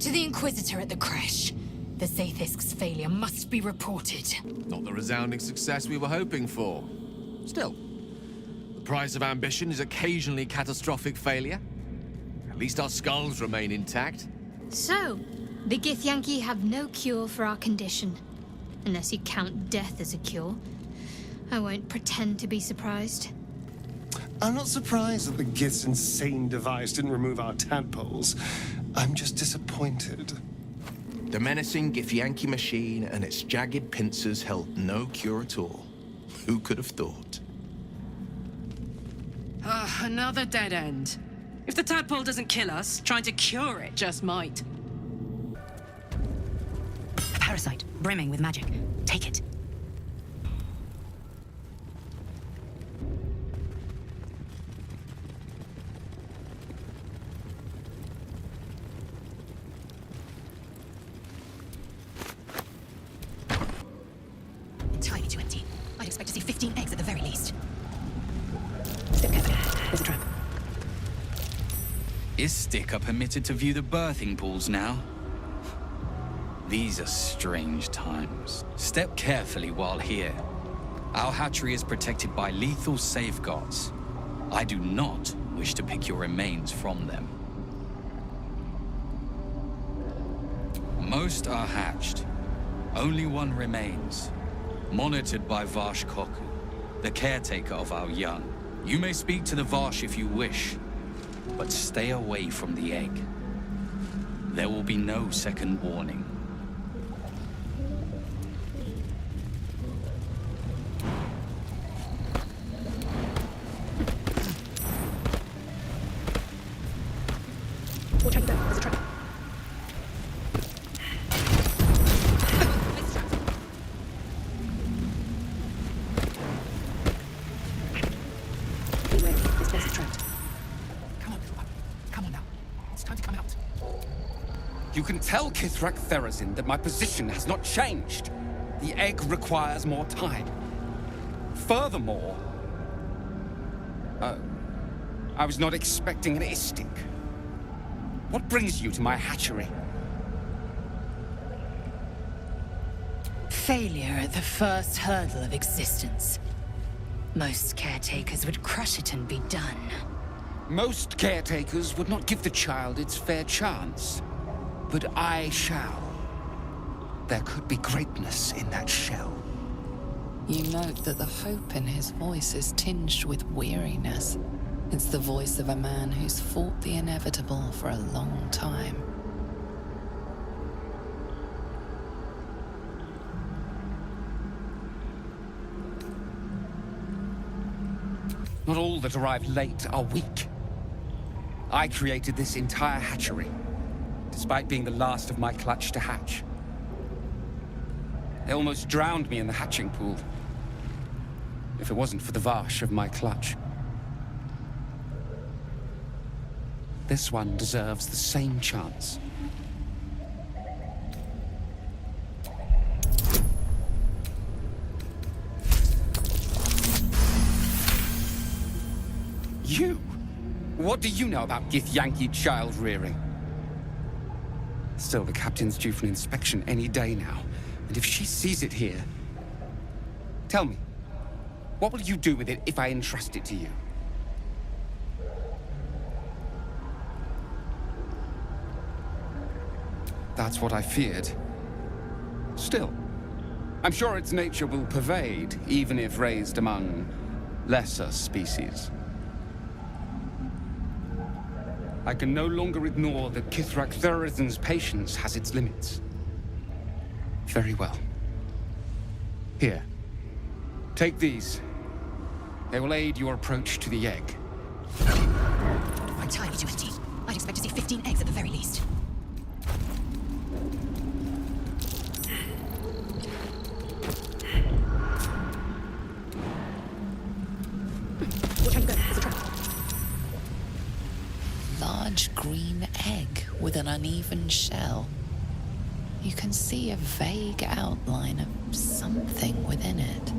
to the Inquisitor at the creche. The Zaithisk's failure must be reported. Not the resounding success we were hoping for. Still, the price of ambition is occasionally catastrophic failure. At least our skulls remain intact. So, the Githyanki have no cure for our condition. Unless you count death as a cure. I won't pretend to be surprised. I'm not surprised that the Gith's insane device didn't remove our tadpoles. I'm just disappointed. The menacing Githyanki machine and its jagged pincers held no cure at all. Who could have thought? Another dead end. If the tadpole doesn't kill us, trying to cure it just might. A parasite, brimming with magic. Take it. Entirely too empty. I'd expect to see 15 eggs at the very least. Step carefully. There's a trap. Is Sticker permitted to view the birthing pools now? These are strange times. Step carefully while here. Our hatchery is protected by lethal safeguards. I do not wish to pick your remains from them. Most are hatched. Only one remains. Monitored by Varsh Koku, the caretaker of our young. You may speak to the Varsh if you wish, but stay away from the egg. There will be no second warning. Watch out, there's a trap. Beware, this nest is trapped. Come on, little one. Come on now. It's time to come out. You can tell Kithrak Therazin that my position has not changed. The egg requires more time. Furthermore... I was not expecting an Istik. What brings you to my hatchery? Failure at the first hurdle of existence. Most caretakers would crush it and be done. Most caretakers would not give the child its fair chance. But I shall. There could be greatness in that shell. You note that the hope in his voice is tinged with weariness. It's the voice of a man who's fought the inevitable for a long time. Not all that arrive late are weak. I created this entire hatchery, despite being the last of my clutch to hatch. They almost drowned me in the hatching pool, if it wasn't for the Varsh of my clutch. This one deserves the same chance. You? What do you know about Githyanki child rearing? Still, the captain's due for an inspection any day now. And if she sees it here... Tell me, what will you do with it if I entrust it to you? That's what I feared. Still, I'm sure its nature will pervade, even if raised among lesser species. I can no longer ignore that Kithrak Therazin's patience has its limits. Very well. Here. Take these. They will aid your approach to the egg. Entirely too empty. I'd expect to see 15 eggs at the very least. Watch out, there's a trap. Large green egg with an uneven shell. You can see a vague outline of something within it.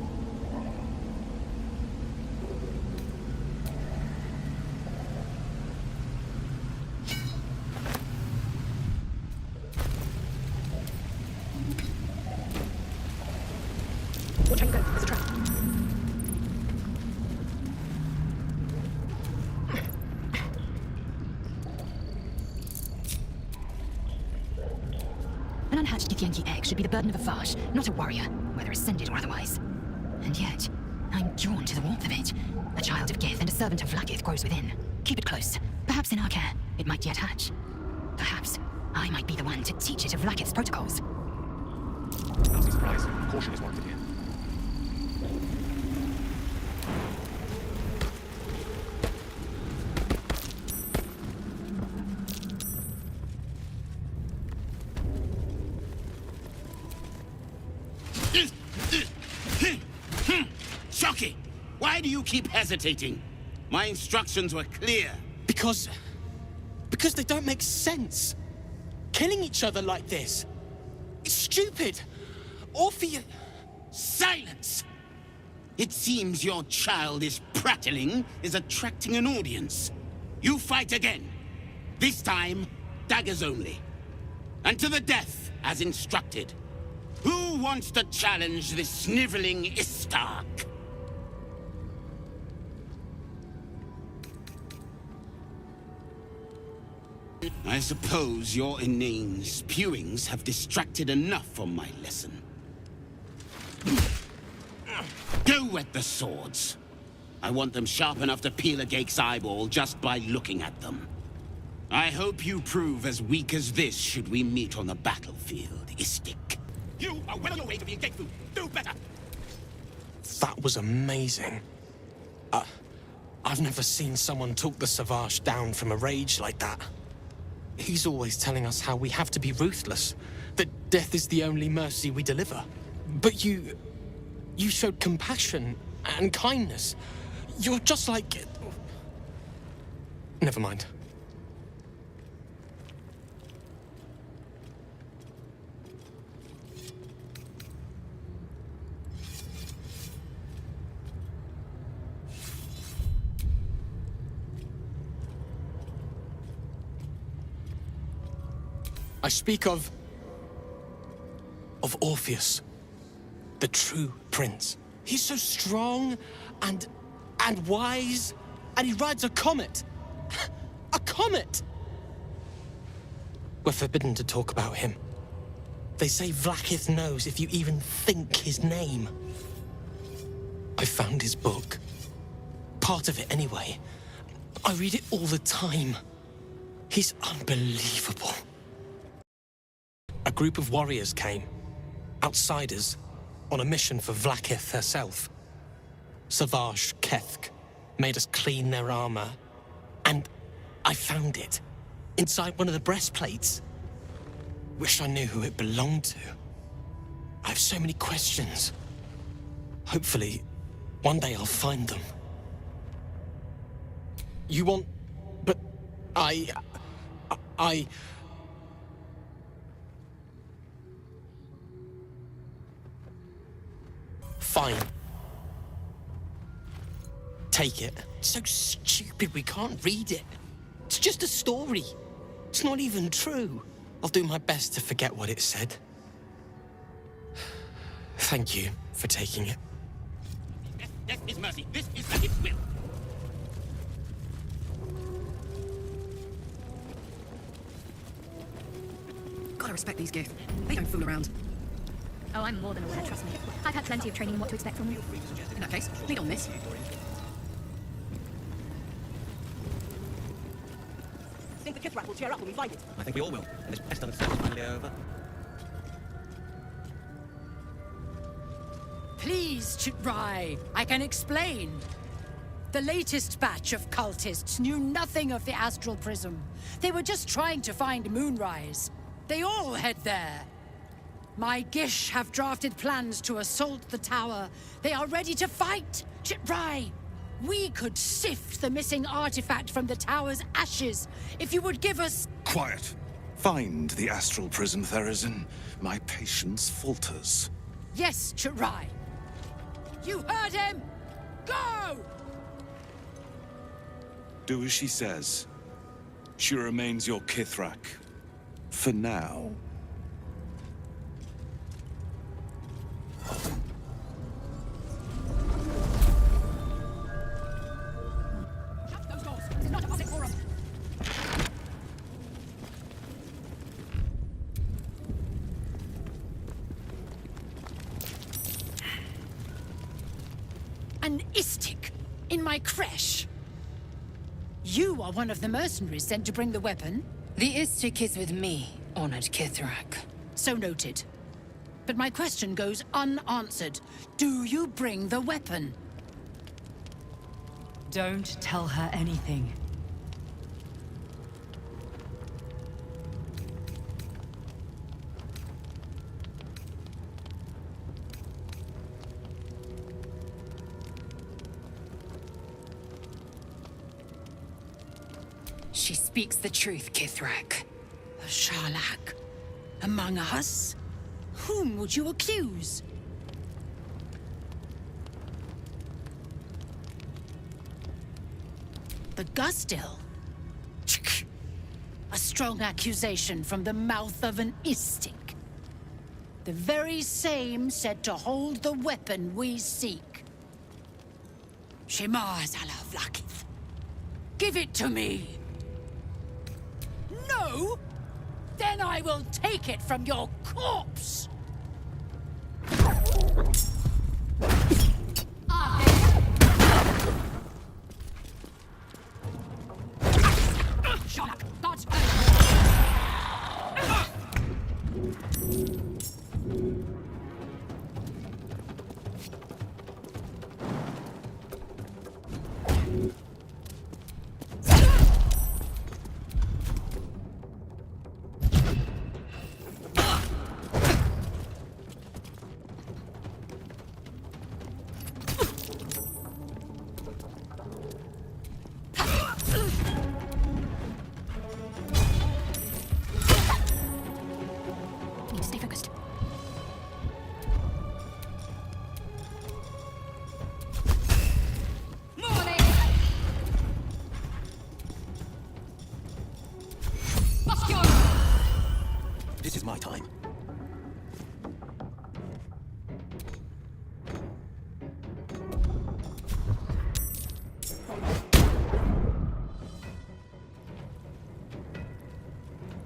Watch how you go. There's a trap. An unhatched Githyanki egg should be the burden of a Vash, not a warrior, whether ascended or otherwise. And yet, I'm drawn to the warmth of it. A child of Gith and a servant of Vlaakith grows within. Keep it close. Perhaps in our care, it might yet hatch. Perhaps I might be the one to teach it of Vlaakith's protocols. Nasty surprise. Caution is warranted here. Shocky! Why do you keep hesitating? My instructions were clear. Because they don't make sense. Killing each other like this. It's stupid. Orpheus... Silence! It seems your childish prattling is attracting an audience. You fight again. This time, daggers only. And to the death, as instructed. Who wants to challenge this sniveling Istark? I suppose your inane spewings have distracted enough from my lesson. Go wet the swords. I want them sharp enough to peel a Gake's eyeball just by looking at them. I hope you prove as weak as this should we meet on the battlefield, Istik. You are well on your way to being Gake food. Do better! That was amazing. I've never seen someone talk the Savage down from a rage like that. He's always telling us how we have to be ruthless, that death is the only mercy we deliver. But you showed compassion and kindness. You're just like... Never mind. I speak of Orpheus, the true prince. He's so strong and wise, and he rides a comet. A comet! We're forbidden to talk about him. They say Vlaakith knows if you even think his name. I found his book. Part of it anyway. I read it all the time. He's unbelievable. A group of warriors came, outsiders, on a mission for Vlaakith herself. Savage Kethk made us clean their armor, and I found it inside one of the breastplates. Wish I knew who it belonged to. I have so many questions. Hopefully, one day I'll find them. You want... but I... Fine. Take it. It's so stupid we can't read it. It's just a story. It's not even true. I'll do my best to forget what it said. Thank you for taking it. Death is mercy. This is Vlaakith's will. Gotta respect these Gith. They don't fool around. Oh, I'm more than aware, trust me. I've had plenty of training in what to expect from them. In that case, lead on, miss. Think the Kithrak will cheer up when we find it. I think we all will. And this pest doesn't finally over. Please, Chitrai, I can explain. The latest batch of cultists knew nothing of the Astral Prism. They were just trying to find Moonrise. They all head there. My Gish have drafted plans to assault the tower. They are ready to fight, Chitrai. We could sift the missing artifact from the tower's ashes if you would give us... Quiet. Find the Astral Prism, Therazin. My patience falters. Yes, Chitrai. You heard him! Go! Do as she says. She remains your Kithrak. For now. An Istik in my creche. You are one of the mercenaries sent to bring the weapon. The Istik is with me, honored Kithrak. So noted. But my question goes unanswered. Do you bring the weapon? Don't tell her anything. She speaks the truth, Kithrak. A Sharlak? Among us? Whom would you accuse? The Gustil? A strong accusation from the mouth of an Istik. The very same said to hold the weapon we seek. Shemar Zala Vlakith. Give it to me! No? Then I will take it from your corpse! Sharlak, dodge! Stay focused. This is my time.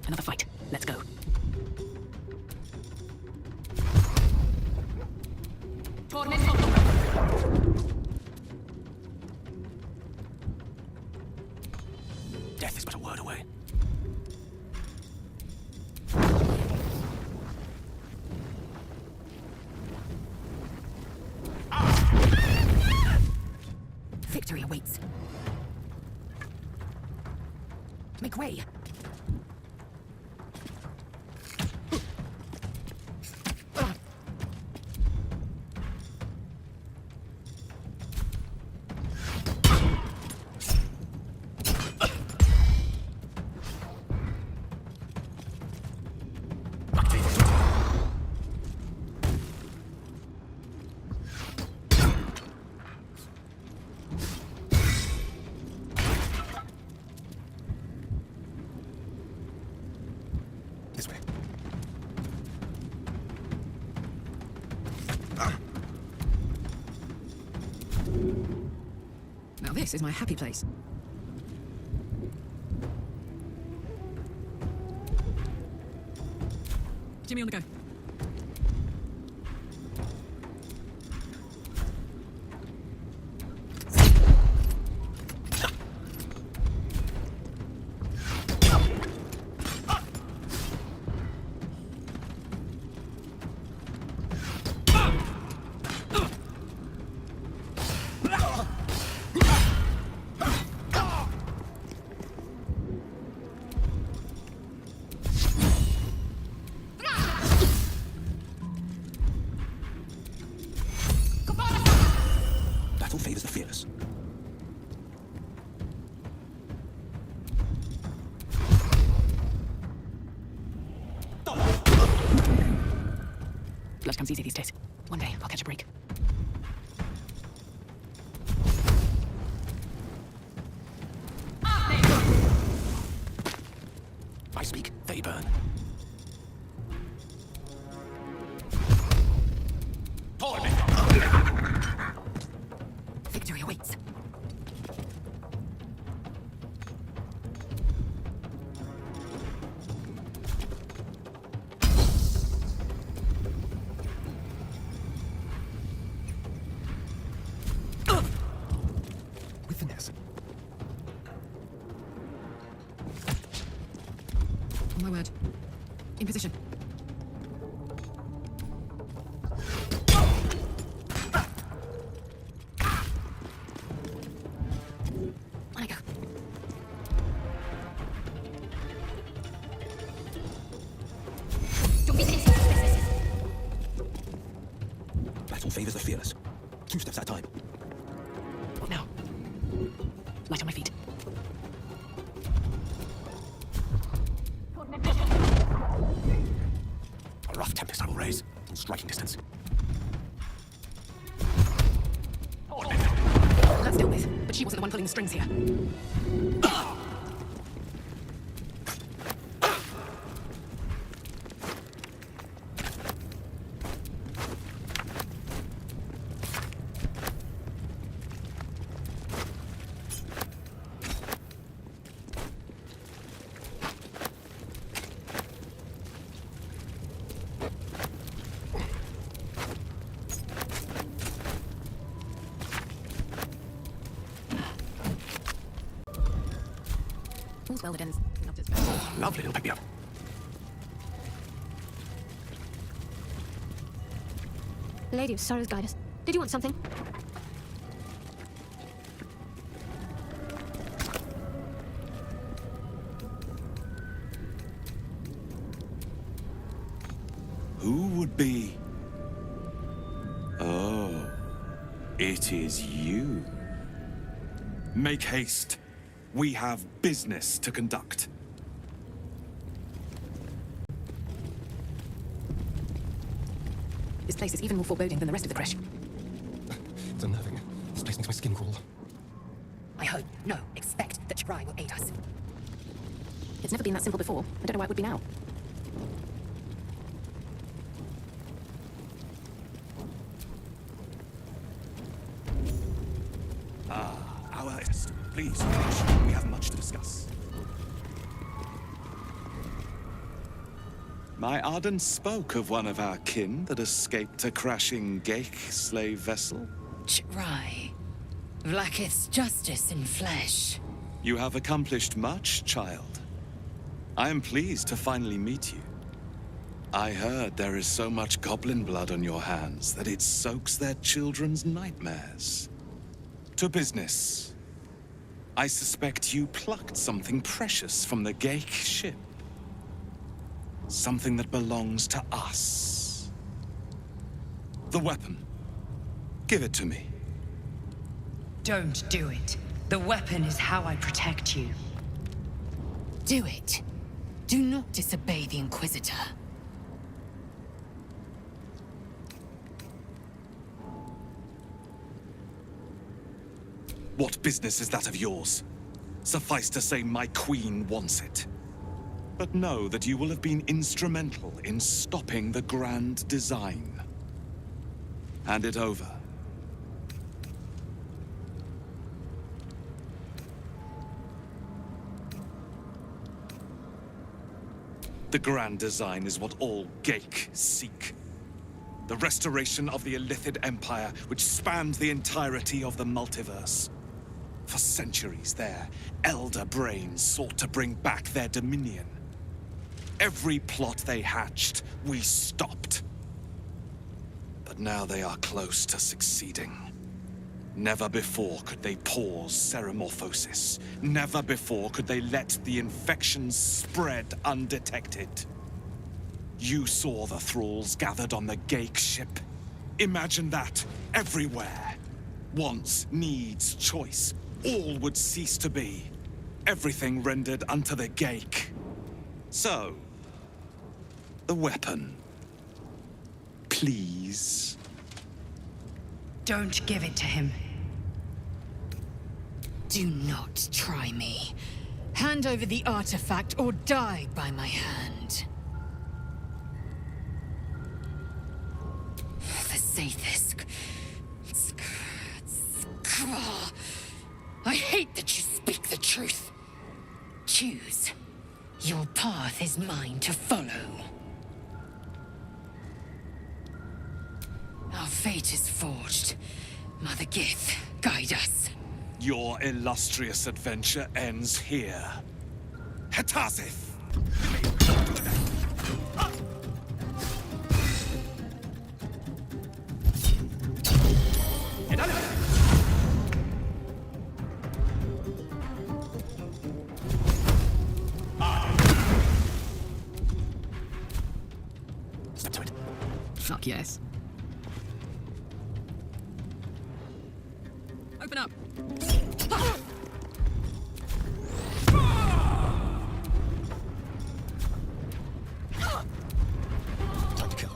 Another fight. Let's go. Death is but a word away. Victory awaits. Make way. This way. Now this is my happy place. Jimmy on the go. Battle favors the fearless. Blood comes easy these days. One day, I'll catch a break. I speak, they burn. Victory awaits. Yes. On my word. In position. On I go. Don't be silly. Battle favors the fearless. 2 steps at a time. What now? Light on my feet. A rough tempest I will raise, in striking distance. That's dealt with, but she wasn't the one pulling the strings here. All's well that ends not as bad. Lovely, it'll pick me up. Lady of Sorrows, guide us. Did you want something? Who would be? Oh, it is you. Make haste. We have business to conduct. This place is even more foreboding than the rest of the Kresh. It's unnerving. This place makes my skin crawl. I hope, no, expect that Ch'rai will aid us. It's never been that simple before. I don't know why it would be now. Please, we have much to discuss. My Arden spoke of one of our kin that escaped a crashing Geik slave vessel. Ch'rai. Vlaakith's justice in flesh. You have accomplished much, child. I am pleased to finally meet you. I heard there is so much goblin blood on your hands that it soaks their children's nightmares. To business. I suspect you plucked something precious from the Geik ship. Something that belongs to us. The weapon. Give it to me. Don't do it. The weapon is how I protect you. Do it. Do not disobey the Inquisitor. What business is that of yours? Suffice to say, my queen wants it. But know that you will have been instrumental in stopping the grand design. Hand it over. The grand design is what all Geik seek. The restoration of the Illithid Empire, which spanned the entirety of the multiverse. For centuries, their elder brains sought to bring back their dominion. Every plot they hatched, we stopped. But now they are close to succeeding. Never before could they pause Ceramorphosis. Never before could they let the infections spread undetected. You saw the thralls gathered on the Geik ship. Imagine that, everywhere. Wants, needs, choice. All would cease to be. Everything rendered unto the Geik. So, the weapon. Please. Don't give it to him. Do not try me. Hand over the artifact or die by my hand. The Zaithis. I hate that you speak the truth. Choose. Your path is mine to follow. Our fate is forged. Mother Gith, guide us. Your illustrious adventure ends here. Hetazith! Step to it. Fuck yes. Open up. Time to kill.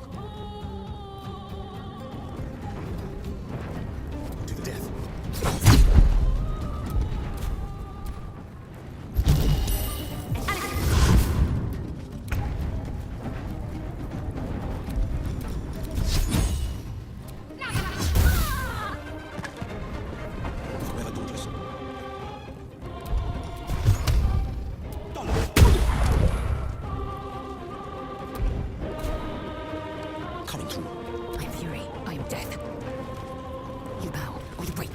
To the death. Forever dauntless. Coming through. I am fury. I am death. You bow or you break.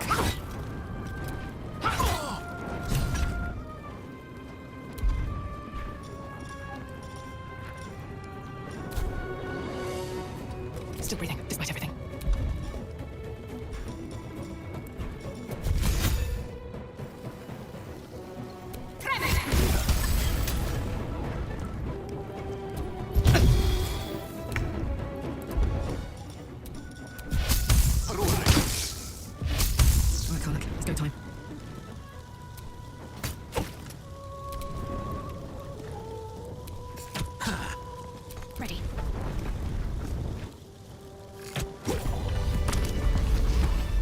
Still breathing, despite everything. Alright, Karlach, it's go time. Ready.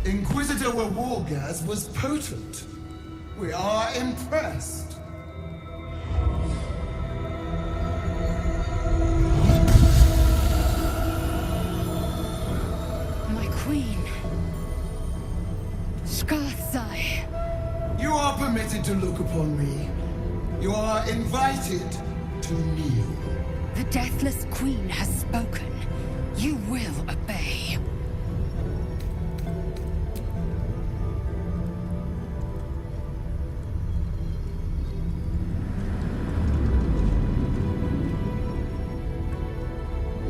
Inquisitor Wargas was potent. We are impressed. My queen. Skathzai. You are permitted to look upon me. You are invited to kneel. The Deathless Queen has spoken. You will obey.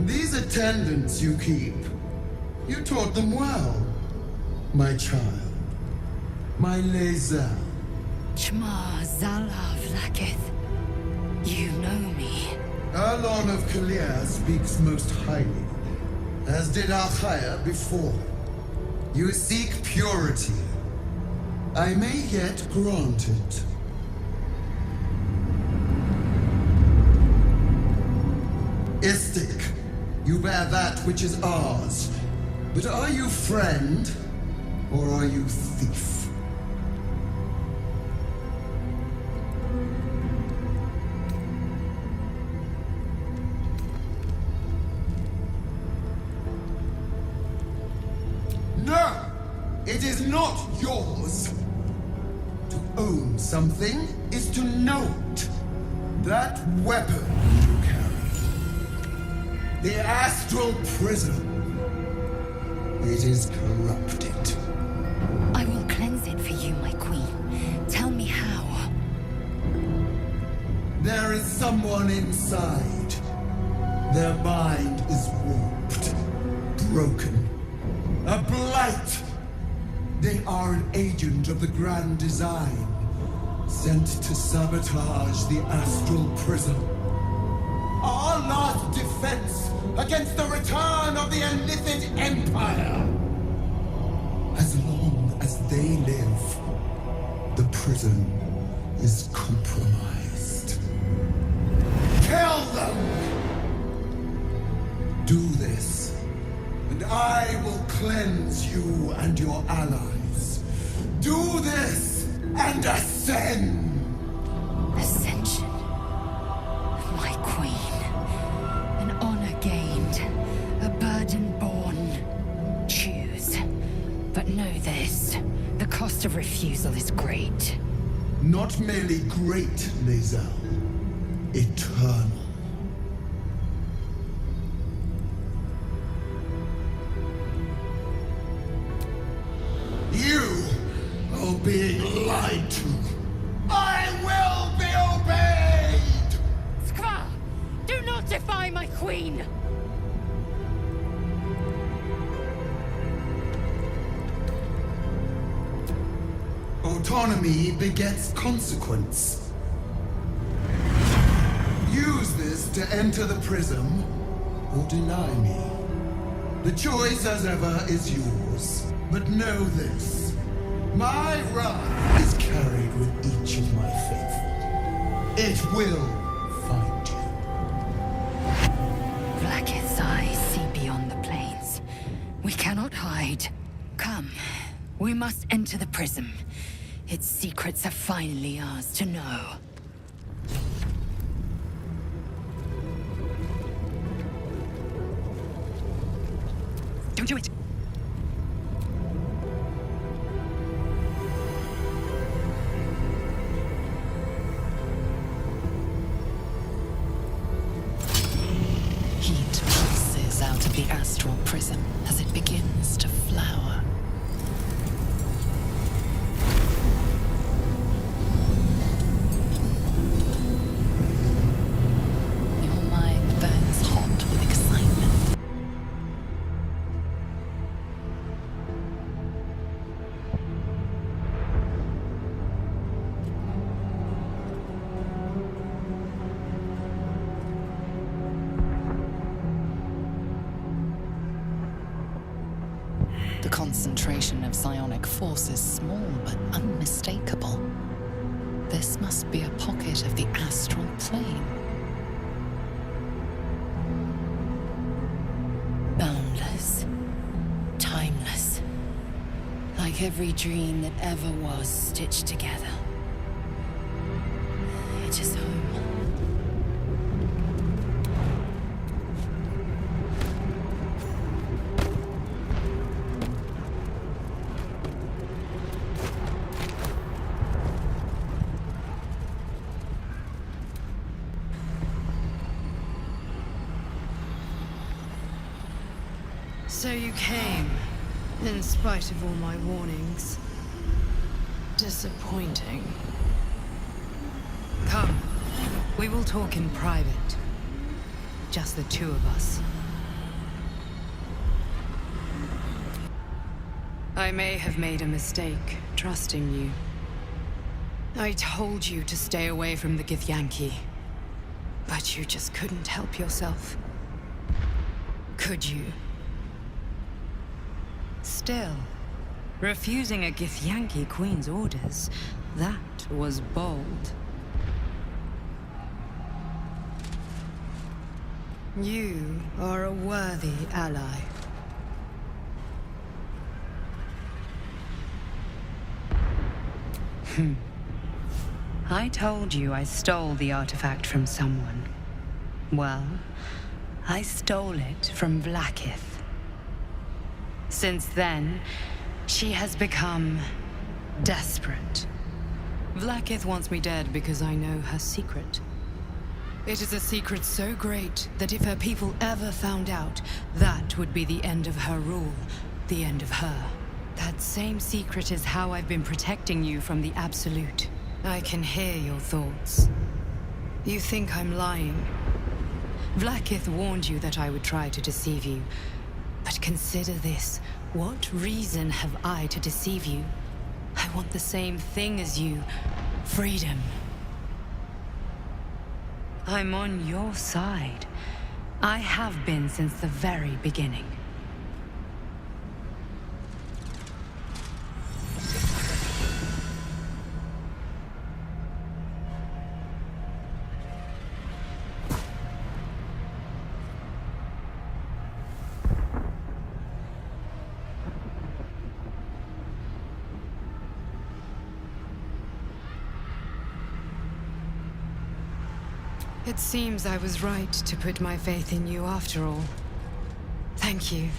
These attendants you keep, you taught them well, my child. My Lae'zel. Chma Zala Vlakith. You know me. Erlon of Kalir speaks most highly, as did Alchaya before. You seek purity. I may yet grant it. Istik, you bear that which is ours. But are you friend, or are you thief? No! It is not yours! To own something is to know it. That weapon you carry. The Astral Prism. It is corrupted. I will cleanse it for you, my queen. Tell me how. There is someone inside. Their mind is warped, broken, a blight. They are an agent of the Grand Design, sent to sabotage the Astral Prism. Our last defense against the return of the Illithid Empire. As long as they live, the prism is compromised. Kill them! Do this, and I will cleanse you and your allies. Do this, and ascend! Ascension. My queen. An honor gained. A burden borne. Choose. But know this. The cost of refusal is great. Not merely great, Lae'zel. Eternal. You, O You're being lied to. I will be obeyed! Skvar! Do not defy my queen! Autonomy begets consequence. Use this to enter the prism, or deny me. The choice, as ever, is yours. But know this. My wrath is carried with each of my faithful. It will find you. Blacketh's eyes see beyond the plains. We cannot hide. Come, we must enter the prism. Its secrets are finally ours to know. Don't do it! Heat pulses out of the astral prism as it begins to flower. Your mind burns hot with excitement. The concentration of psionic force is small but unmistakable. This must be a pocket of the astral plane. Boundless. Timeless. Like every dream that ever was stitched together. It is home. So you came, in spite of all my warnings. Disappointing. Come, we will talk in private. Just the two of us. I may have made a mistake trusting you. I told you to stay away from the Githyanki, but you just couldn't help yourself. Could you? Still, refusing a Githyanki queen's orders, that was bold. You are a worthy ally. I told you I stole the artifact from someone. Well, I stole it from Vlaakith. Since then, she has become desperate. Vlaakith wants me dead because I know her secret. It is a secret so great that if her people ever found out, that would be the end of her rule, the end of her. That same secret is how I've been protecting you from the Absolute. I can hear your thoughts. You think I'm lying. Vlaakith warned you that I would try to deceive you. But consider this. What reason have I to deceive you? I want the same thing as you. Freedom. I'm on your side. I have been since the very beginning. It seems I was right to put my faith in you after all. Thank you.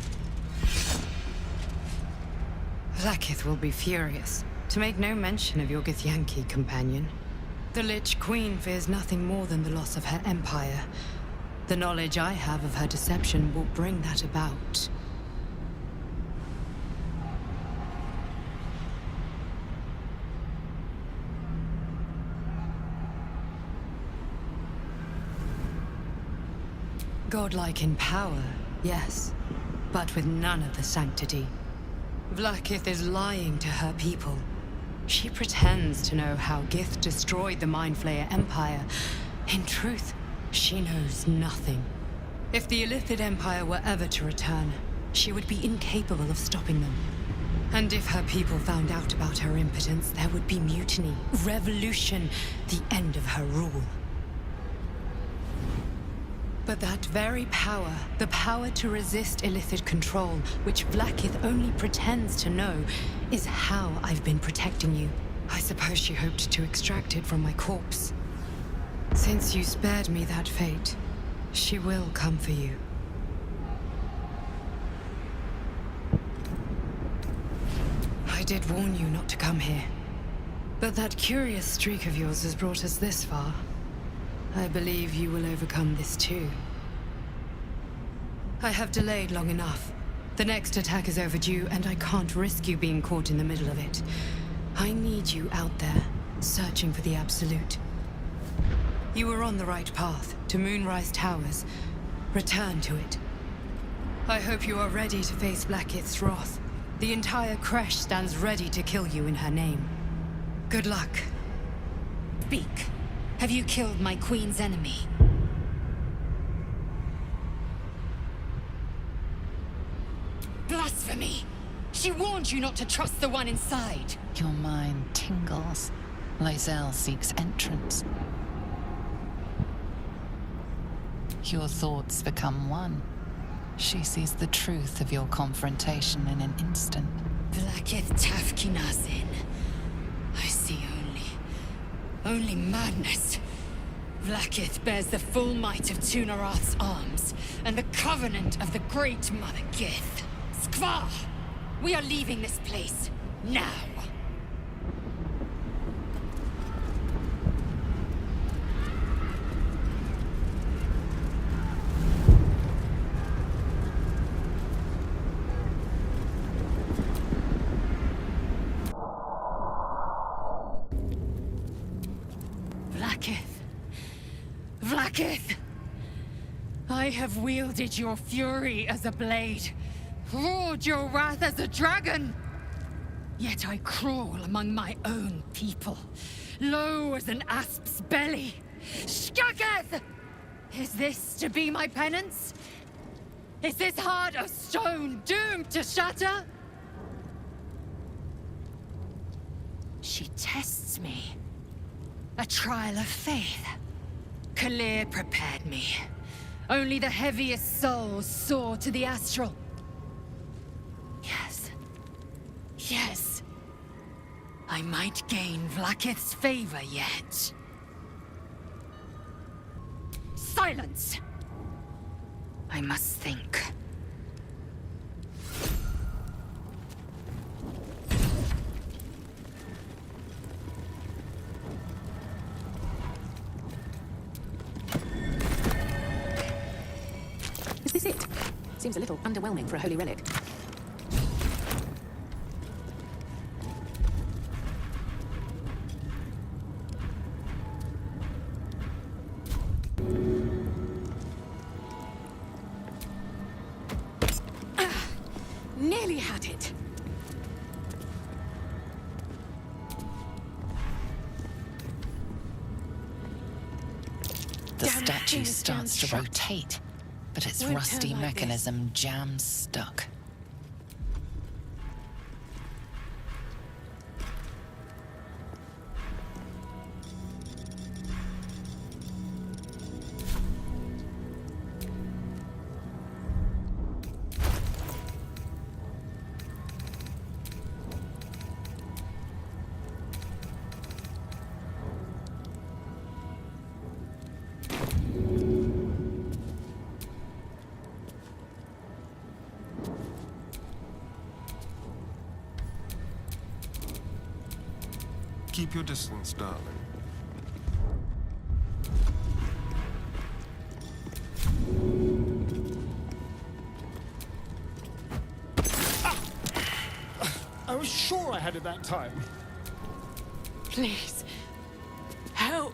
Vlaakith will be furious, to make no mention of your Githyanki companion. The Lich Queen fears nothing more than the loss of her empire. The knowledge I have of her deception will bring that about. Godlike in power, yes, but with none of the sanctity. Vlaakith is lying to her people. She pretends to know how Gith destroyed the Mindflayer Empire. In truth, she knows nothing. If the Illithid Empire were ever to return, she would be incapable of stopping them. And if her people found out about her impotence, there would be mutiny, revolution, the end of her rule. But that very power, the power to resist Illithid control, which Vlaakith only pretends to know, is how I've been protecting you. I suppose she hoped to extract it from my corpse. Since you spared me that fate, she will come for you. I did warn you not to come here. But that curious streak of yours has brought us this far. I believe you will overcome this too. I have delayed long enough. The next attack is overdue, and I can't risk you being caught in the middle of it. I need you out there, searching for the Absolute. You were on the right path, to Moonrise Towers. Return to it. I hope you are ready to face Vlaakith's wrath. The entire Kresh stands ready to kill you in her name. Good luck. Speak. Have you killed my queen's enemy? Blasphemy! She warned you not to trust the one inside. Your mind tingles. Lae'zel seeks entrance. Your thoughts become one. She sees the truth of your confrontation in an instant. Vlaakith Tafkinazin. I see only madness. Vlaakith bears the full might of Tunarath's arms, and the covenant of the Great Mother Gith. Skvar! We are leaving this place, now! Vlaakith! I have wielded your fury as a blade, roared your wrath as a dragon! Yet I crawl among my own people, low as an asp's belly. Skaketh! Is this to be my penance? Is this heart of stone doomed to shatter? She tests me. A trial of faith. Kalir prepared me. Only the heaviest souls soar to the astral. Yes. Yes. I might gain Vlaakith's favor yet. Silence! I must think. Is this it? Seems a little underwhelming for a holy relic. Nearly had it. The statue starts to rotate, but its Won't rusty turn like mechanism jams stuck. Keep your distance, darling. I was sure I had it that time. Please, help.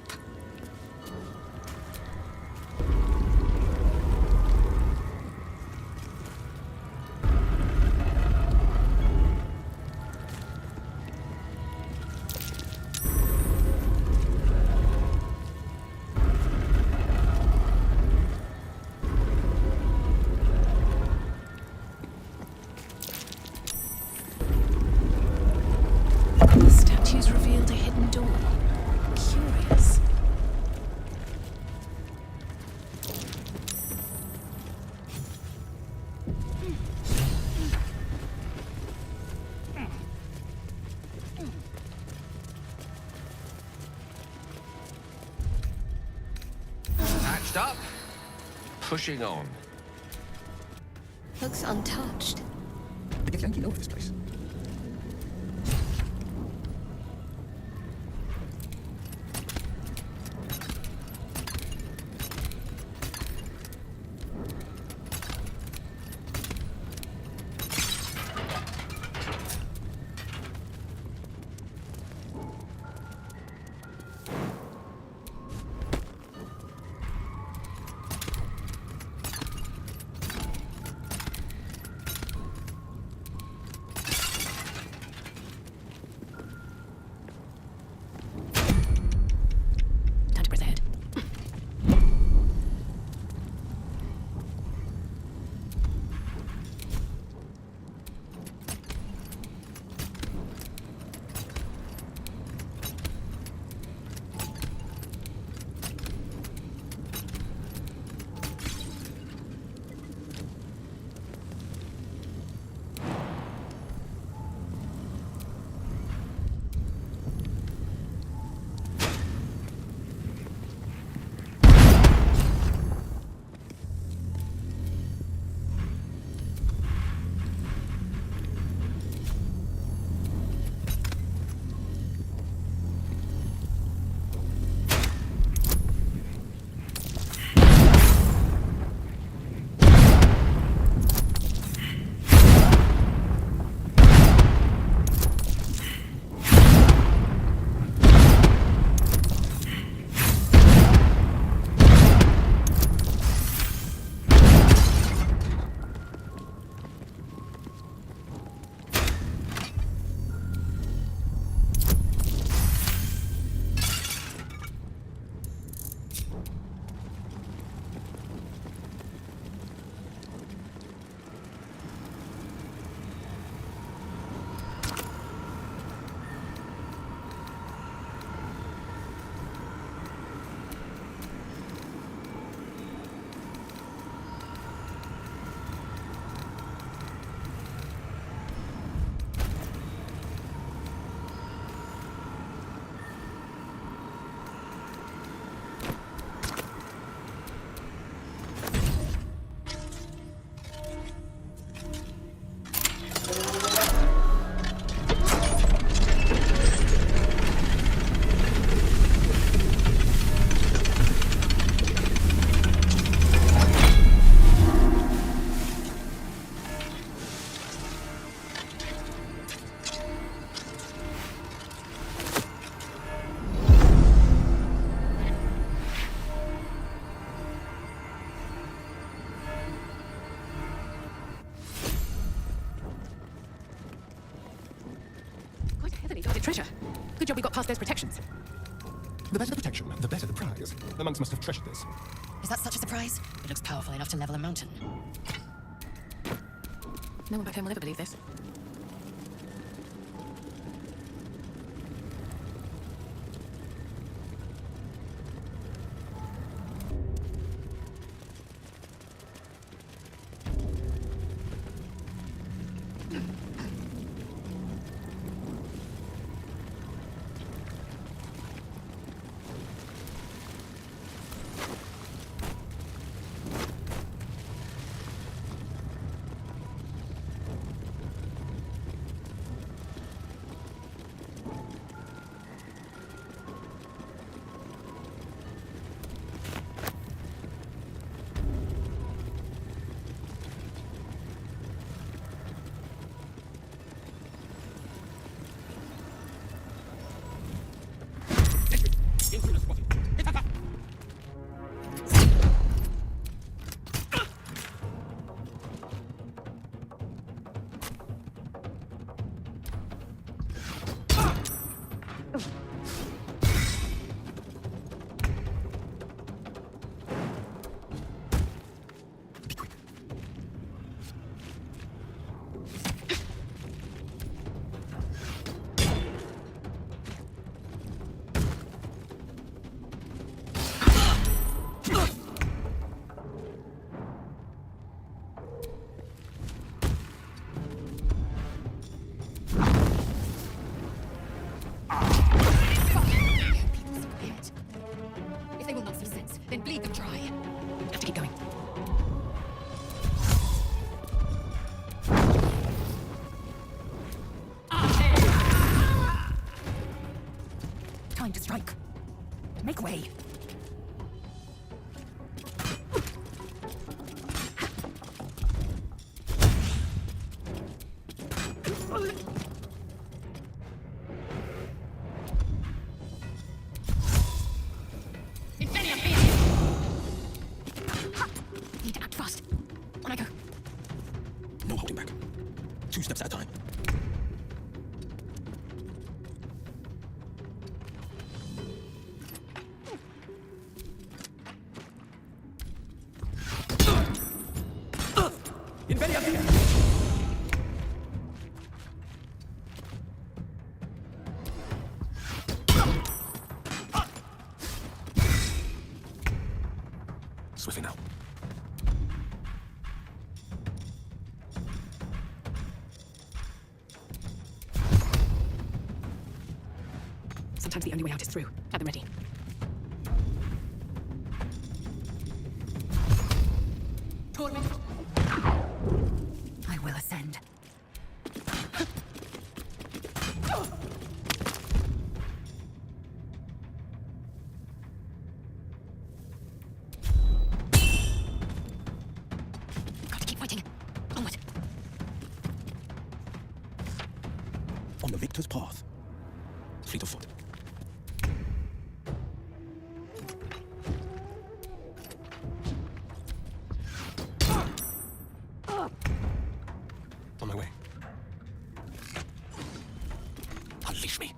revealed a hidden door. Curious. Patched up. Pushing on. Looks untouched. The Githyanki know of this place. Time to press ahead. Quite a heavily guarded treasure. Good job we got past those protections. The better the protection, the better the prize. The monks must have treasured this. Is that such a surprise? It looks powerful enough to level a mountain. No one back home will ever believe this. time to strike. Make way. Need to act fast. On I go. No holding back. 2 steps at a time. Invelia Via! Swiftly now. Sometimes the only way out is through. Have them ready. I will ascend. Got to keep fighting. Onward. On the victor's path. Fleet of foot. On my way. Unleash me.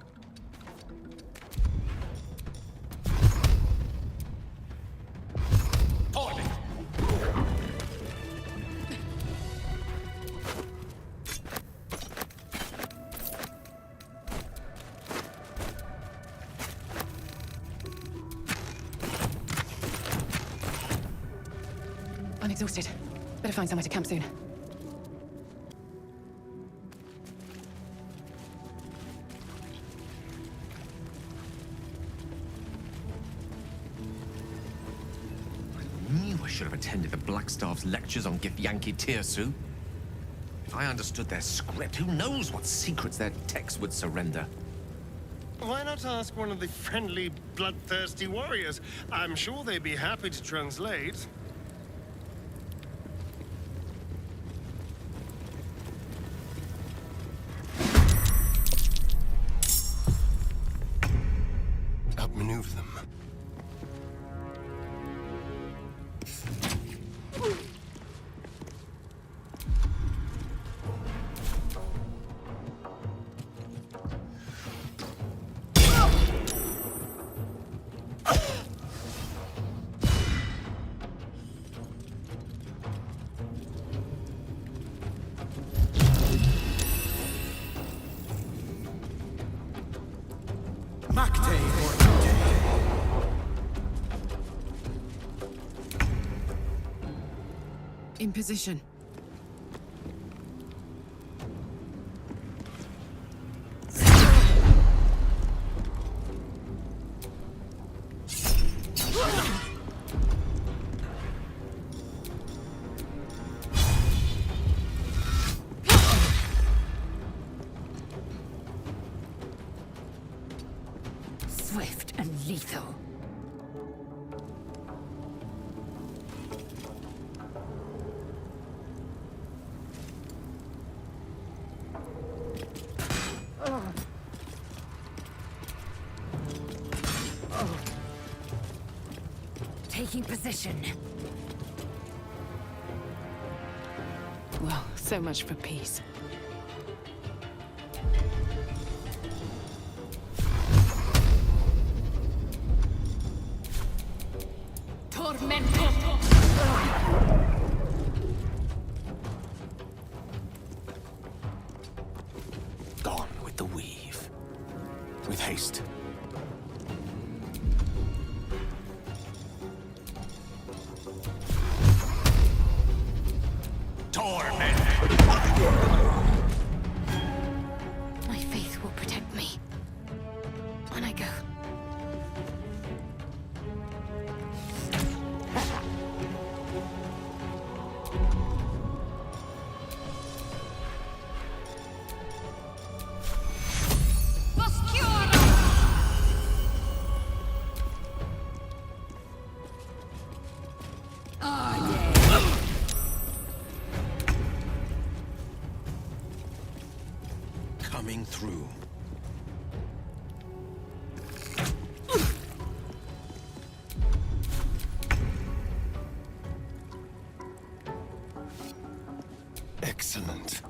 I'm exhausted. Better find somewhere to camp soon. I knew I should have attended the Blackstaff's lectures on Githyanki Tirsu. If I understood their script, who knows what secrets their texts would surrender. Why not ask one of the friendly, bloodthirsty warriors? I'm sure they'd be happy to translate. Outmaneuver them. In position. Swift and lethal. Taking position. Well, so much for peace. Gone with the weave. With haste. My faith will protect me. On I go. true. Excellent.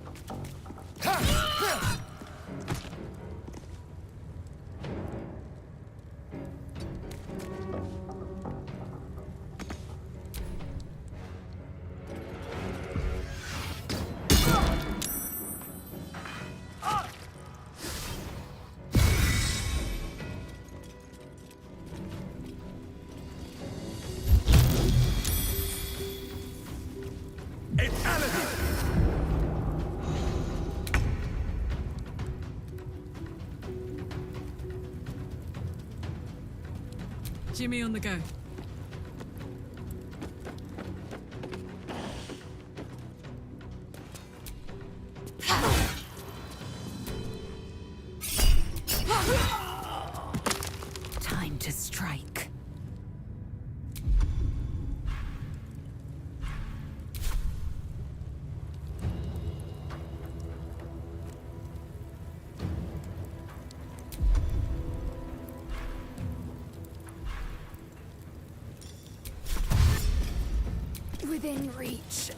Jimmy on the go. Time to strike. Within reach.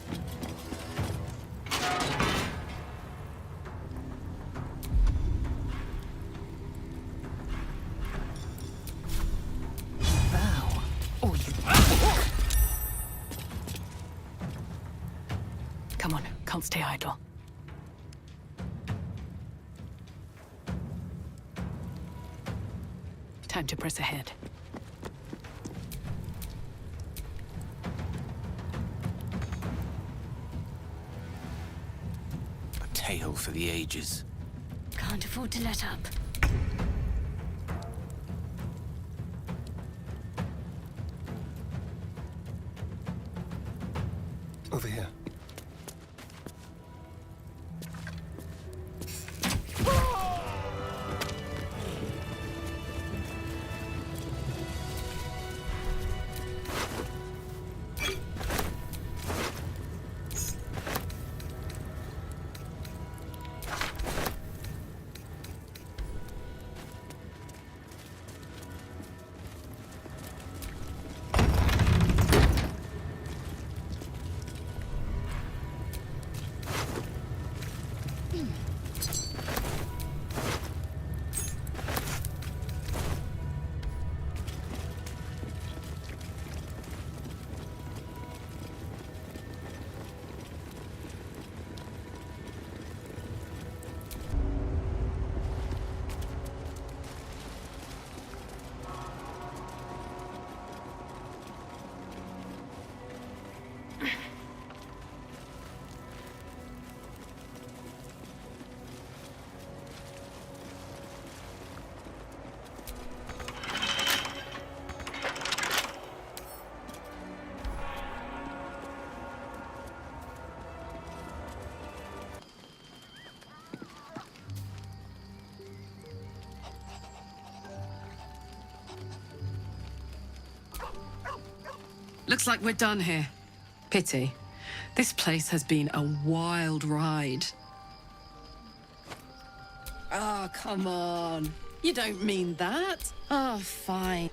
Bow, or you... Come on, can't stay idle. Time to press ahead. Tale for the ages. Can't afford to let up. Over here. Looks like we're done here. Pity. This place has been a wild ride. Oh, come on. You don't mean that. Oh, fine.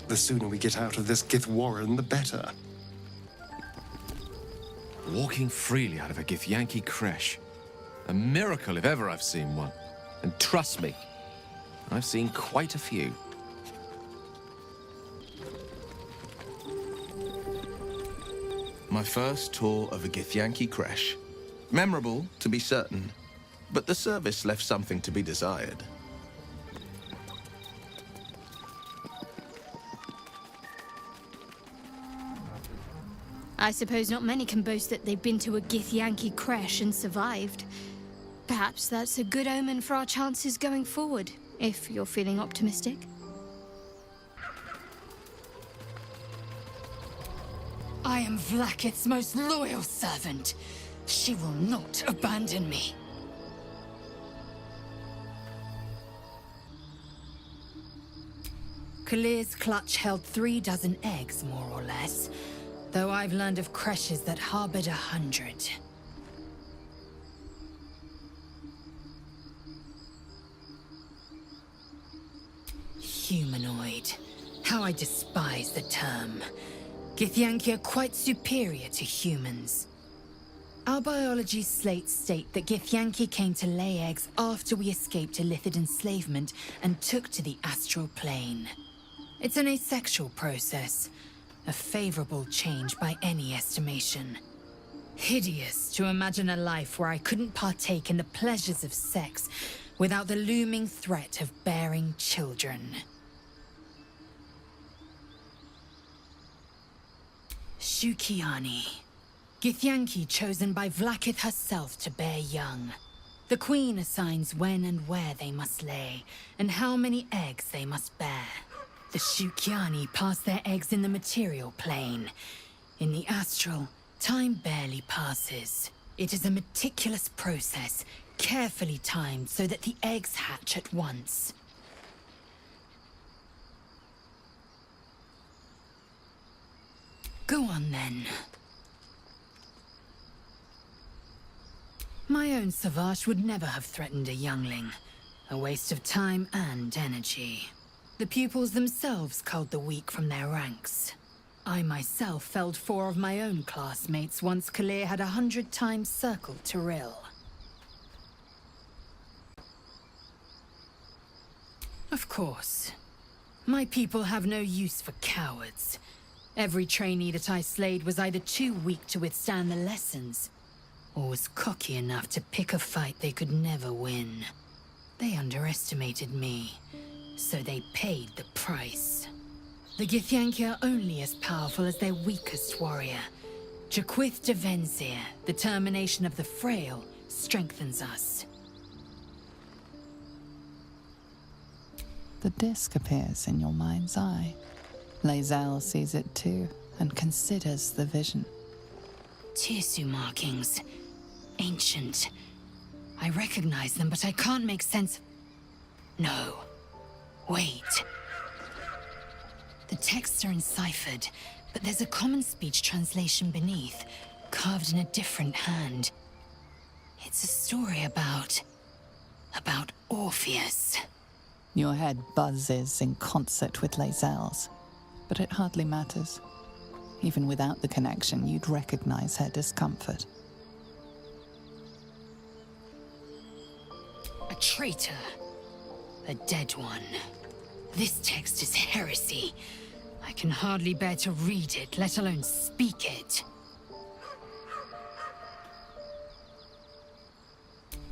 The sooner we get out of this Gith Warren, the better. Walking freely out of a Githyanki creche. A miracle if ever I've seen one. And trust me, I've seen quite a few. My first tour of a Githyanki creche. Memorable, to be certain, but the service left something to be desired. I suppose not many can boast that they've been to a Githyanki creche and survived. Perhaps that's a good omen for our chances going forward, if you're feeling optimistic. I am Vlaakith's most loyal servant. She will not abandon me. Kalir's clutch held 3 dozen eggs, more or less. Though I've learned of creches that harbored 100. Humanoid. How I despise the term. Githyanki are quite superior to humans. Our biology slates state that Githyanki came to lay eggs after we escaped Illithid enslavement and took to the astral plane. It's an asexual process, a favorable change by any estimation. Hideous to imagine a life where I couldn't partake in the pleasures of sex without the looming threat of bearing children. Shukiani. Githyanki chosen by Vlaakith herself to bear young. The Queen assigns when and where they must lay, and how many eggs they must bear. The Shukiani pass their eggs in the material plane. In the astral, time barely passes. It is a meticulous process, carefully timed so that the eggs hatch at once. Go on then. My own Savage would never have threatened a youngling. A waste of time and energy. The pupils themselves culled the weak from their ranks. I myself felled 4 of my own classmates once Kalir had 100 times circled Tyrell. Of course. My people have no use for cowards. Every trainee that I slayed was either too weak to withstand the lessons, or was cocky enough to pick a fight they could never win. They underestimated me, so they paid the price. The Githyanki are only as powerful as their weakest warrior. Jaquith de Venzir, the termination of the frail, strengthens us. The disc appears in your mind's eye. Lae'zel sees it too, and considers the vision. Tirsu markings. Ancient. I recognize them, but I can't make sense. No. Wait. The texts are enciphered, but there's a common speech translation beneath, carved in a different hand. It's a story about Orpheus. Your head buzzes in concert with Lae'zel's, but it hardly matters. Even without the connection, you'd recognize her discomfort. A traitor. A dead one. This text is heresy. I can hardly bear to read it, let alone speak it.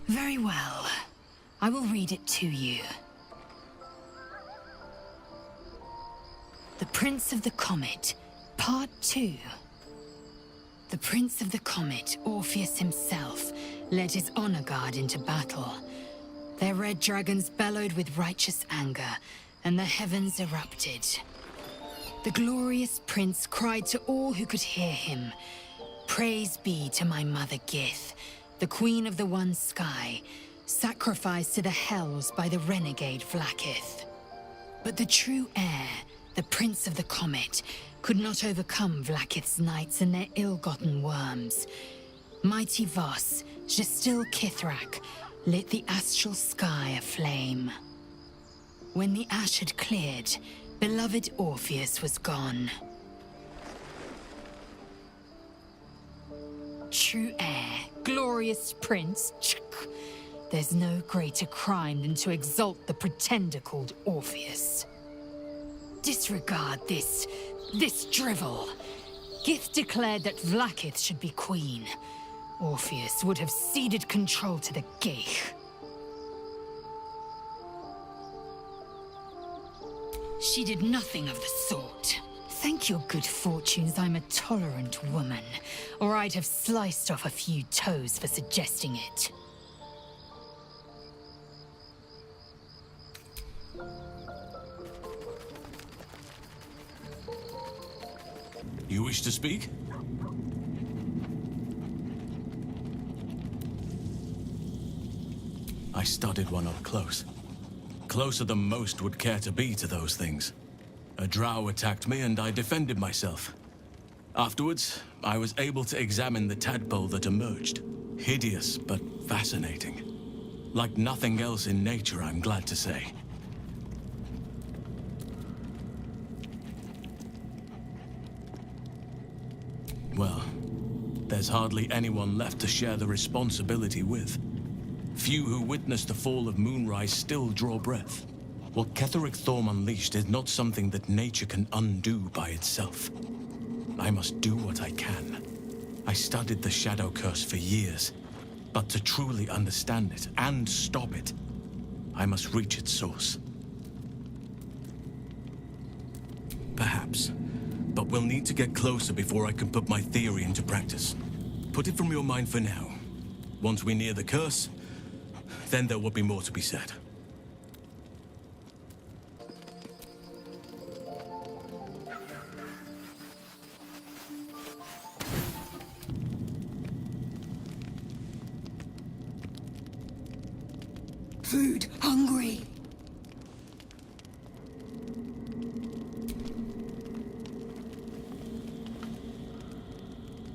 Very well. I will read it to you. The Prince of the Comet, Part 2. The Prince of the Comet, Orpheus himself, led his honor guard into battle. Their red dragons bellowed with righteous anger, and the heavens erupted. The glorious prince cried to all who could hear him, "Praise be to my mother Gith, the queen of the one sky, sacrificed to the hells by the renegade Vlaakith." But the true heir, the Prince of the Comet, could not overcome Vlaakith's knights and their ill-gotten worms. Mighty Voss, Gestil Kithrak, lit the astral sky aflame. When the ash had cleared, beloved Orpheus was gone. True heir, glorious prince, there's no greater crime than to exalt the pretender called Orpheus. Disregard this drivel. Gith declared that Vlaakith should be queen. Orpheus would have ceded control to the Geich. She did nothing of the sort. Thank your good fortunes I'm a tolerant woman, or I'd have sliced off a few toes for suggesting it. You wish to speak? I studied one up close. Closer than most would care to be to those things. A drow attacked me and I defended myself. Afterwards, I was able to examine the tadpole that emerged. Hideous, but fascinating. Like nothing else in nature, I'm glad to say. There's hardly anyone left to share the responsibility with. Few who witnessed the fall of Moonrise still draw breath. What Ketheric Thorm unleashed is not something that nature can undo by itself. I must do what I can. I studied the Shadow Curse for years, but to truly understand it and stop it, I must reach its source. Perhaps, but we'll need to get closer before I can put my theory into practice. Put it from your mind for now. Once we near the curse, then there will be more to be said. Food, hungry.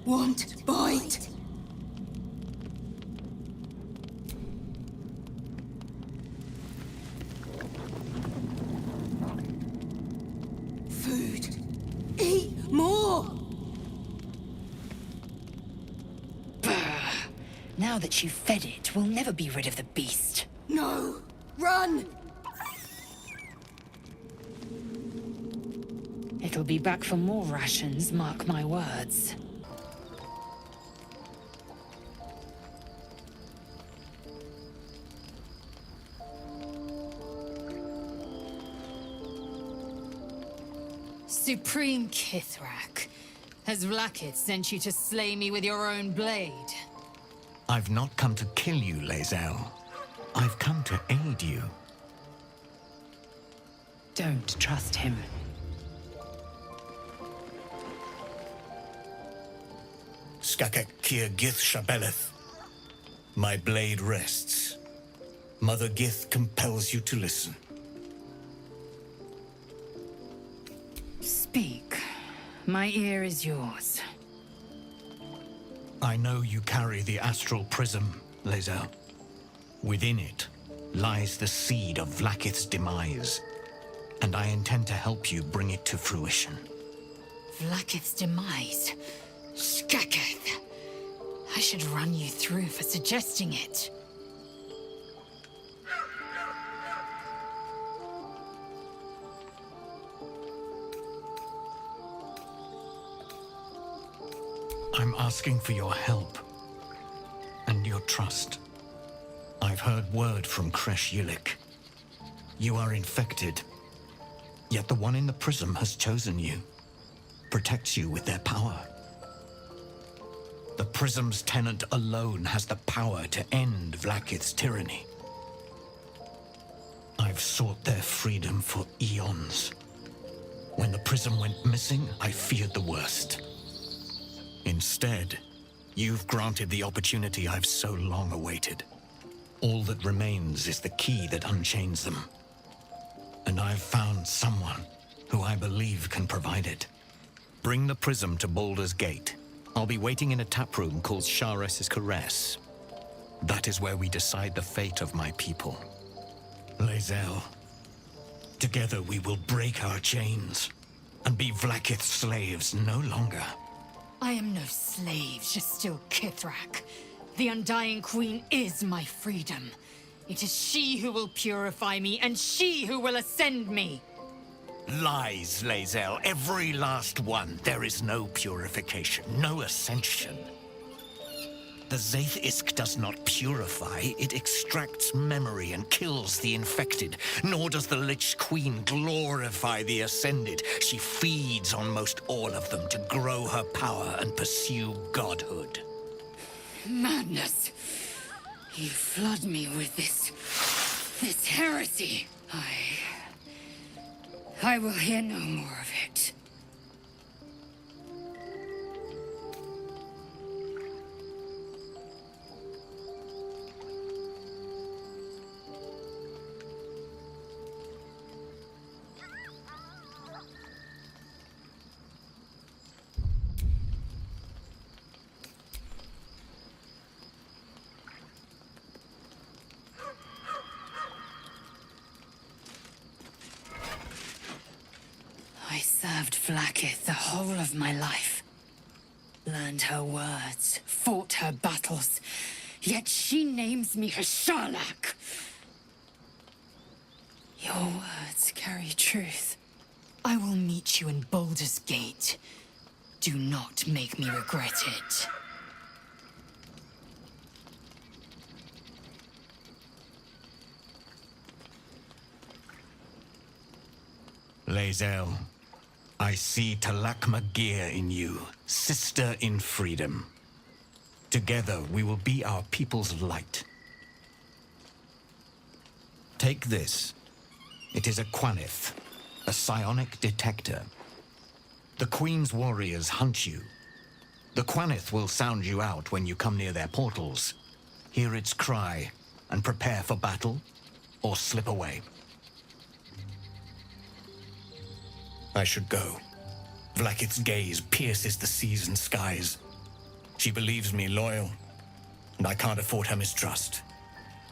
Want bite. Food. Eat more. Now that you've fed it, we'll never be rid of the beast. No! Run! It'll be back for more rations, mark my words. Supreme Kithrak, has Vlaakith sent you to slay me with your own blade? I've not come to kill you, Lae'zel. I've come to aid you. Don't trust him. Skakek Kir Gith Shabeleth. My blade rests. Mother Gith compels you to listen. Speak. My ear is yours. I know you carry the astral prism, Lae'zel. Within it lies the seed of Vlaakith's demise, and I intend to help you bring it to fruition. Vlaakith's demise? Skaketh! I should run you through for suggesting it. I'm asking for your help and your trust. I've heard word from Kresh Yilik. You are infected, yet the one in the prism has chosen you, protects you with their power. The prism's tenant alone has the power to end Vlaakith's tyranny. I've sought their freedom for eons. When the prism went missing, I feared the worst. Instead, you've granted the opportunity I've so long awaited. All that remains is the key that unchains them. And I've found someone who I believe can provide it. Bring the prism to Baldur's Gate. I'll be waiting in a taproom called Sharess's Caress. That is where we decide the fate of my people. Lae'zel, together we will break our chains and be Vlaakith's slaves no longer. I am no slave, just still Kithrak. The Undying Queen is my freedom. It is she who will purify me, and she who will ascend me. Lies, Lae'zel, every last one. There is no purification, no ascension. The Zaith Isk does not purify, it extracts memory and kills the infected. Nor does the Lich Queen glorify the ascended. She feeds on most all of them to grow her power and pursue godhood. Madness! You flood me with this heresy. I will hear no more of it. I served Vlaakith the whole of my life. learned her words, fought her battles, yet she names me her Sherlock. Your words carry truth. I will meet you in Baldur's Gate. Do not make me regret it. Lae'zel, I see Talak Magir in you, sister in freedom. Together we will be our people's light. Take this. It is a Quanith, a psionic detector. The Queen's warriors hunt you. The Quanith will sound you out when you come near their portals. Hear its cry and prepare for battle, or slip away. I should go. Vlaakith's gaze pierces the seas and skies. She believes me loyal, and I can't afford her mistrust.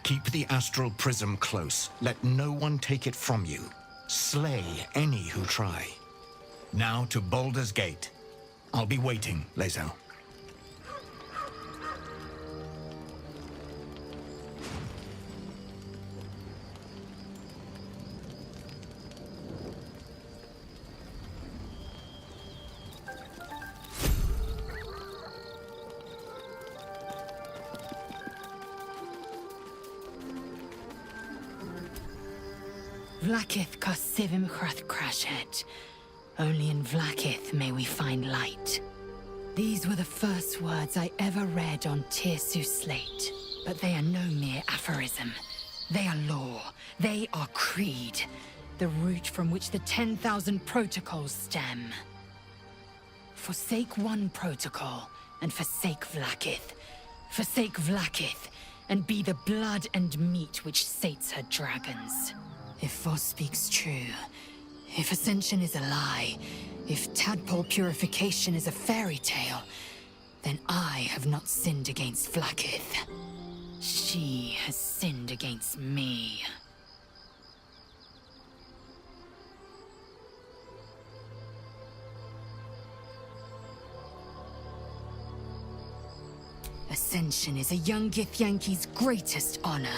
Keep the astral prism close. Let no one take it from you. Slay any who try. Now to Baldur's Gate. I'll be waiting, Lae'zel. Vlaakith Karsivim Hrath Crashhead. Only in Vlaakith may we find light. These were the first words I ever read on Tirsu's slate. But they are no mere aphorism. They are law. They are creed. The root from which the 10,000 protocols stem. Forsake one protocol, and forsake Vlaakith. Forsake Vlaakith, and be the blood and meat which sates her dragons. If Voss speaks true, if Ascension is a lie, if tadpole purification is a fairy tale, then I have not sinned against Vlaakith. She has sinned against me. Ascension is a young Githyanki's greatest honor.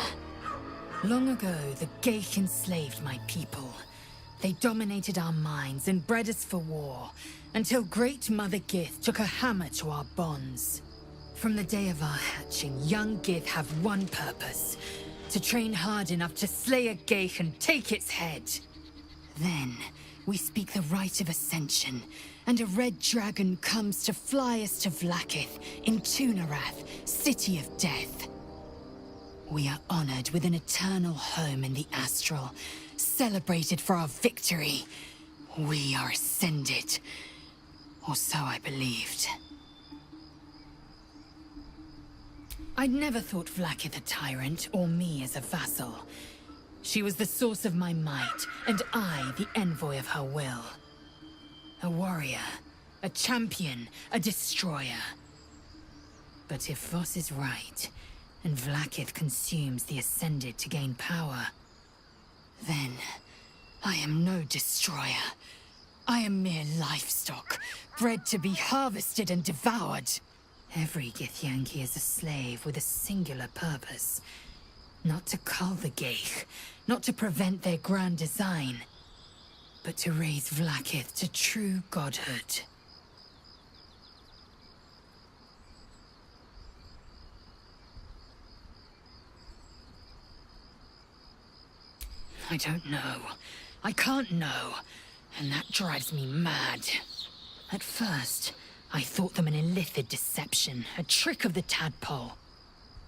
Long ago, the Geich enslaved my people. They dominated our minds and bred us for war, until Great Mother Gith took a hammer to our bonds. From the day of our hatching, young Gith have one purpose: to train hard enough to slay a Geich and take its head. Then, we speak the rite of Ascension, and a red dragon comes to fly us to Vlaakith in Tunarath, City of Death. We are honored with an eternal home in the Astral, celebrated for our victory. We are ascended. Or so I believed. I'd never thought Vlaakith a tyrant, or me as a vassal. She was the source of my might, and I the envoy of her will. A warrior, a champion, a destroyer. But if Voss is right, and Vlaakith consumes the Ascended to gain power, then I am no destroyer. I am mere livestock, bred to be harvested and devoured. Every Githyanki is a slave with a singular purpose. Not to cull the Geich, not to prevent their grand design, but to raise Vlaakith to true godhood. I don't know. I can't know. And that drives me mad. At first, I thought them an illithid deception, a trick of the tadpole.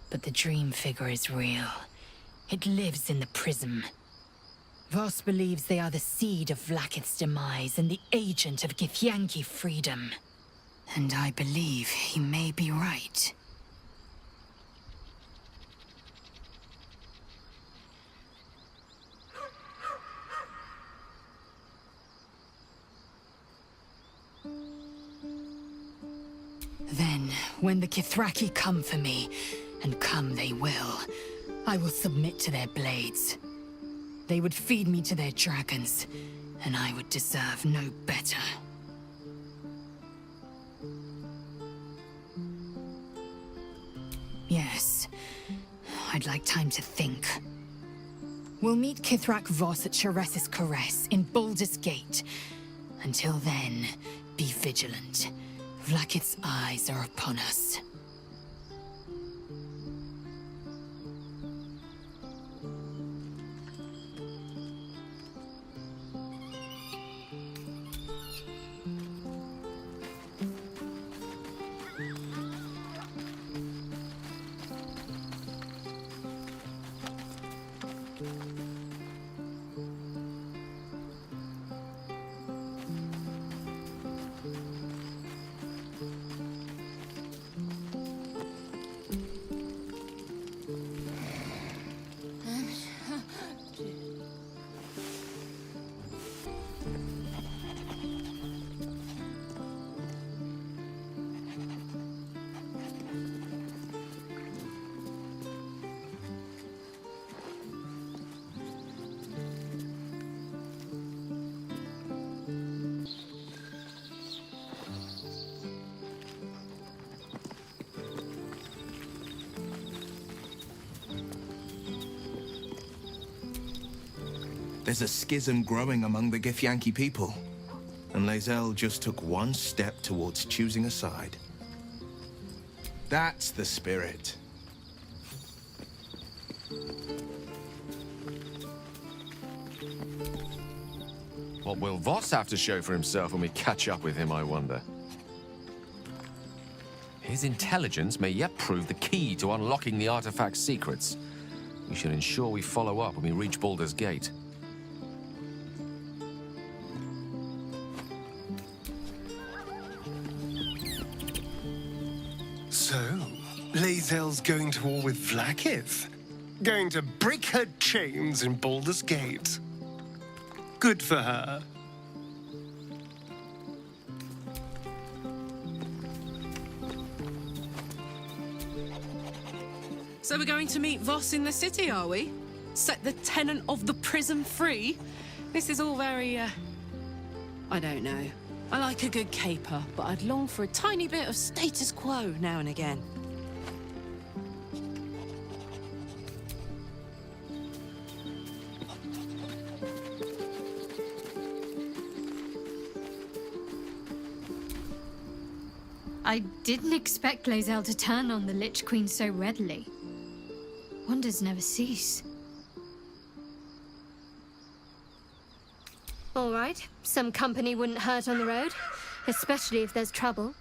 But the dream figure is real. It lives in the prism. Voss believes they are the seed of Vlaakith's demise and the agent of Githyanki freedom. And I believe he may be right. Then, when the Kithraki come for me, and come they will, I will submit to their blades. They would feed me to their dragons, and I would deserve no better. Yes. I'd like time to think. We'll meet Kithrak Voss at Cheres's Caress in Baldur's Gate. Until then, be vigilant. Vlaakith's eyes are upon us. There's a schism growing among the Githyanki people, and Lae'zel just took one step towards choosing a side. That's the spirit. What will Voss have to show for himself when we catch up with him, I wonder? His intelligence may yet prove the key to unlocking the artifact's secrets. We should ensure we follow up when we reach Baldur's Gate. So, Lae'zel's going to war with Vlaakith? Going to break her chains in Baldur's Gate? Good for her. So we're going to meet Voss in the city, are we? Set the tenant of the prison free? This is all very, I don't know. I like a good caper, but I'd long for a tiny bit of status quo now and again. I didn't expect Lae'zel to turn on the Lich Queen so readily. Wonders never cease. All right, some company wouldn't hurt on the road, especially if there's trouble.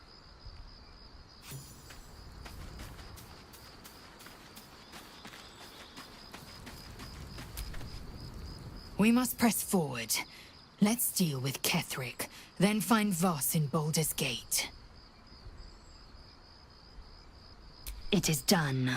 We must press forward. Let's deal with Kithrak, then find Voss in Baldur's Gate. It is done.